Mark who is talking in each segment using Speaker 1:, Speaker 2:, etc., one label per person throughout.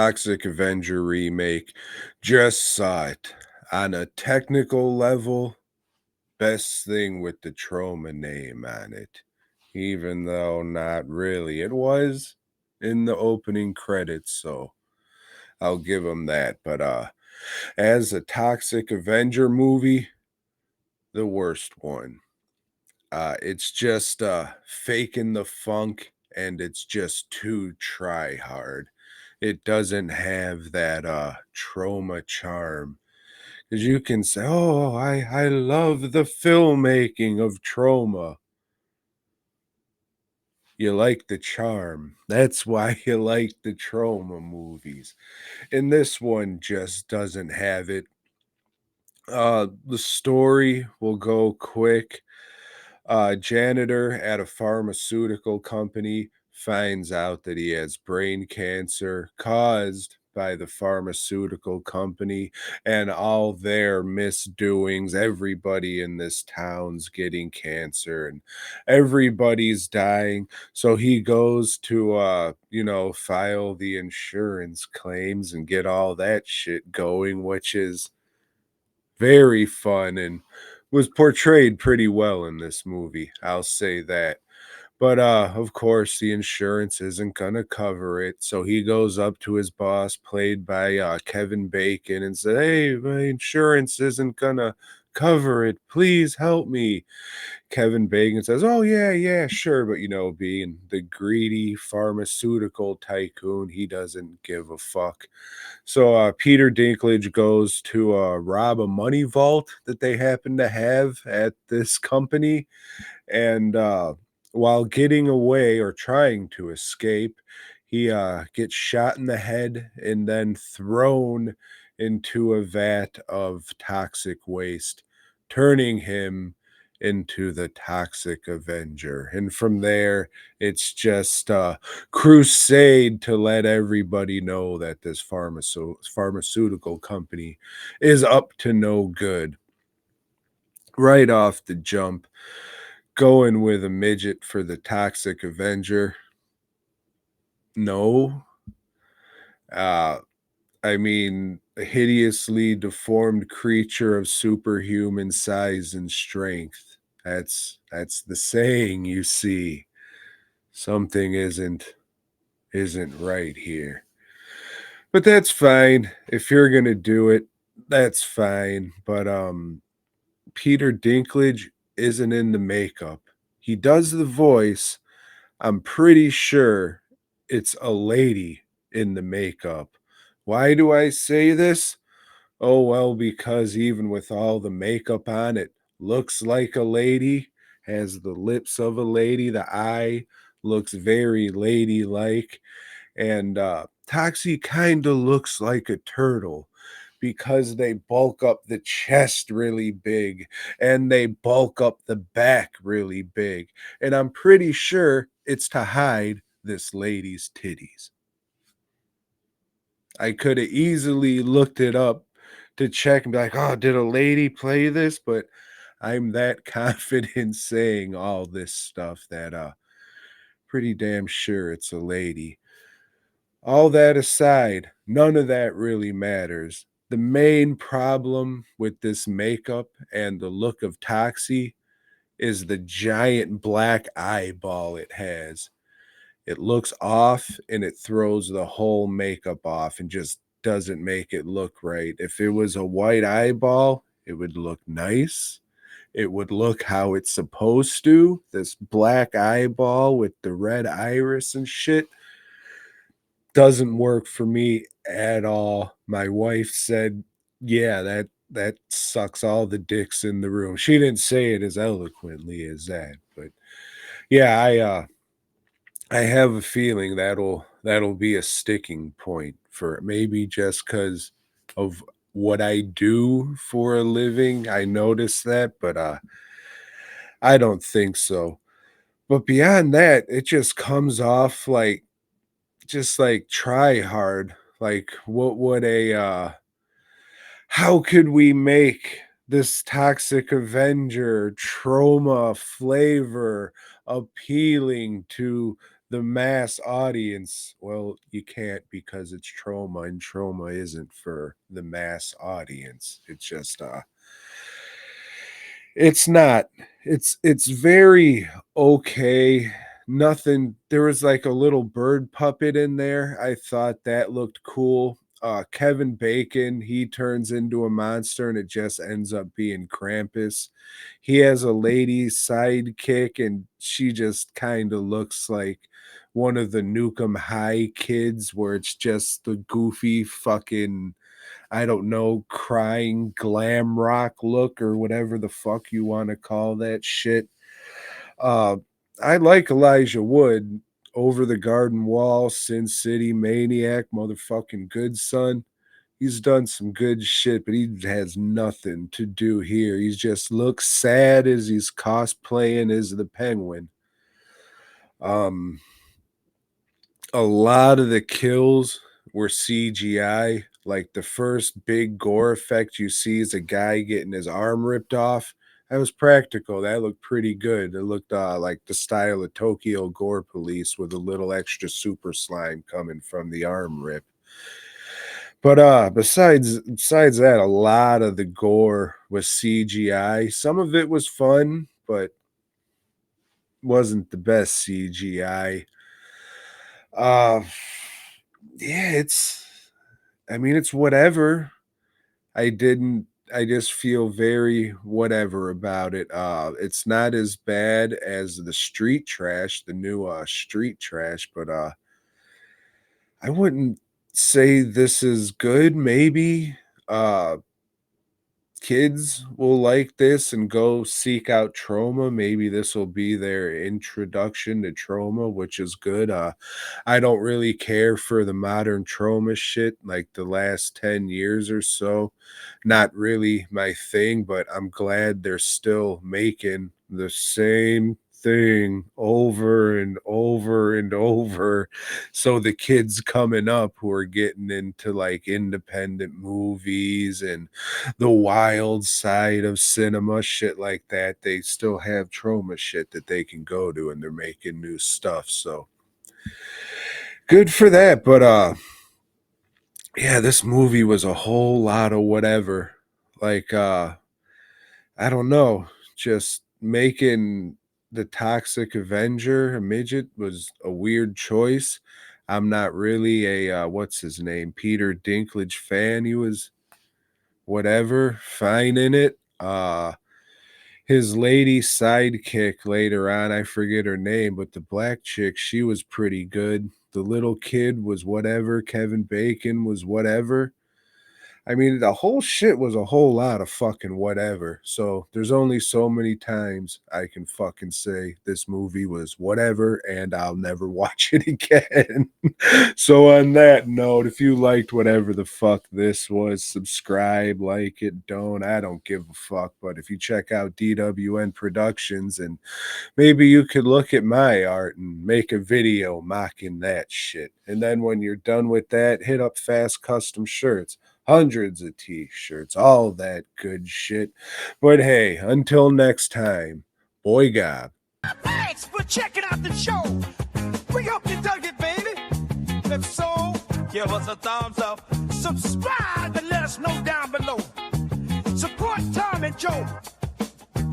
Speaker 1: Toxic Avenger remake. Just saw it. On a technical level, best thing with the Troma name on it. Even though not really. It was in the opening credits, so I'll give them that. But as a Toxic Avenger movie, the worst one. It's just faking the funk and it's just too try hard. It doesn't have that trauma charm. Because you can say, oh, I love the filmmaking of trauma. You like the charm. That's why you like the trauma movies. And this one just doesn't have it. The story will go quick. Janitor at a pharmaceutical company finds out that he has brain cancer caused by the pharmaceutical company and all their misdoings. Everybody in this town's getting cancer and everybody's dying. So he goes to, file the insurance claims and get all that shit going, which is very fun and was portrayed pretty well in this movie, I'll say that. But, of course, the insurance isn't gonna cover it, so he goes up to his boss, played by, Kevin Bacon, and said, "Hey, my insurance isn't gonna cover it. Please help me." Kevin Bacon says, "Oh, yeah, yeah, sure," but, being the greedy pharmaceutical tycoon, he doesn't give a fuck. So Peter Dinklage goes to rob a money vault that they happen to have at this company, and while getting away or trying to escape, he gets shot in the head and then thrown into a vat of toxic waste, turning him into the Toxic Avenger. And from there, it's just a crusade to let everybody know that this pharmaceutical company is up to no good. Right off the jump, going with a midget for the Toxic Avenger. No. Uh, I mean, a hideously deformed creature of superhuman size and strength. That's the saying, you see. Something isn't right here. But that's fine. If you're gonna do it, that's fine. But Peter Dinklage isn't in the makeup. He does the voice. I'm pretty sure it's a lady in the makeup. Why do I say this? Oh, well, because even with all the makeup on, it looks like a lady, has the lips of a lady, the eye looks very ladylike, and Toxie kind of looks like a turtle because they bulk up the chest really big and they bulk up the back really big. And I'm pretty sure it's to hide this lady's titties. I could have easily looked it up to check and be like, oh, did a lady play this? But I'm that confident saying all this stuff that pretty damn sure it's a lady. All that aside, none of that really matters. The main problem with this makeup and the look of Toxie is the giant black eyeball it has. It looks off and it throws the whole makeup off and just doesn't make it look right. If it was a white eyeball, it would look nice. It would look how it's supposed to. This black eyeball with the red iris and shit doesn't work for me at all. My wife said, "Yeah, that sucks all the dicks in the room." She didn't say it as eloquently as that, but yeah, I have a feeling that'll be a sticking point for it. Maybe just because of what I do for a living, I noticed that, but I don't think so. But beyond that, it just comes off like just like try hard. Like what would a how could we make this Toxic Avenger trauma flavor appealing to the mass audience, well, you can't because it's Troma, and Troma isn't for the mass audience. It's just it's not. It's very okay. Nothing, there was like a little bird puppet in there. I thought that looked cool. Kevin Bacon, he turns into a monster and it just ends up being Krampus. He has a lady sidekick and she just kind of looks like one of the Nukem High kids where it's just the goofy fucking, I don't know, crying glam rock look or whatever the fuck you want to call that shit. Uh, I like Elijah Wood, Over the Garden Wall, Sin City, Maniac, motherfucking Good Son. He's done some good shit, but he has nothing to do here. He just looks sad as he's cosplaying as the Penguin. Um, a lot of the kills were CGI. Like the first big gore effect you see is a guy getting his arm ripped off. That was practical. That looked pretty good. It looked like the style of Tokyo Gore Police with a little extra super slime coming from the arm rip. But besides that, a lot of the gore was CGI. Some of it was fun, but wasn't the best CGI. Uh yeah, it's whatever. I just feel very whatever about it. It's not as bad as the Street Trash, the new Street Trash, but I wouldn't say this is good. Maybe kids will like this and go seek out Troma. Maybe this will be their introduction to Troma, which is good. I don't really care for the modern Troma shit like the last 10 years or so. Not really my thing, but I'm glad they're still making the same thing over and over and over. So the kids coming up who are getting into like independent movies and the wild side of cinema, shit like that, they still have Troma shit that they can go to and they're making new stuff. So good for that. But yeah, this movie was a whole lot of whatever. Like I don't know, just making the toxic Avenger a midget was a weird choice. I'm not really a what's his name, Peter Dinklage fan. He was whatever, fine in it. His lady sidekick later on, I forget her name, but the black chick, she was pretty good. The little kid was whatever. Kevin Bacon was whatever. I mean, the whole shit was a whole lot of fucking whatever. So there's only so many times I can fucking say this movie was whatever and I'll never watch it again. So on that note, if you liked whatever the fuck this was, subscribe, like it, don't. I don't give a fuck. But if you check out DWN Productions and maybe you could look at my art and make a video mocking that shit. And then when you're done with that, hit up Fast Custom Shirts. Hundreds of t-shirts, all that good shit. But hey, until next time, boy gob.
Speaker 2: Thanks for checking out the show. We hope you dug it, baby. If so, give us a thumbs up. Subscribe and let us know down below. Support Tom and Joe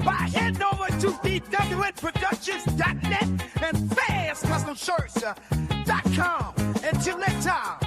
Speaker 2: by heading over to dwnproductions.net and fastcustomshirts.com. Until next time.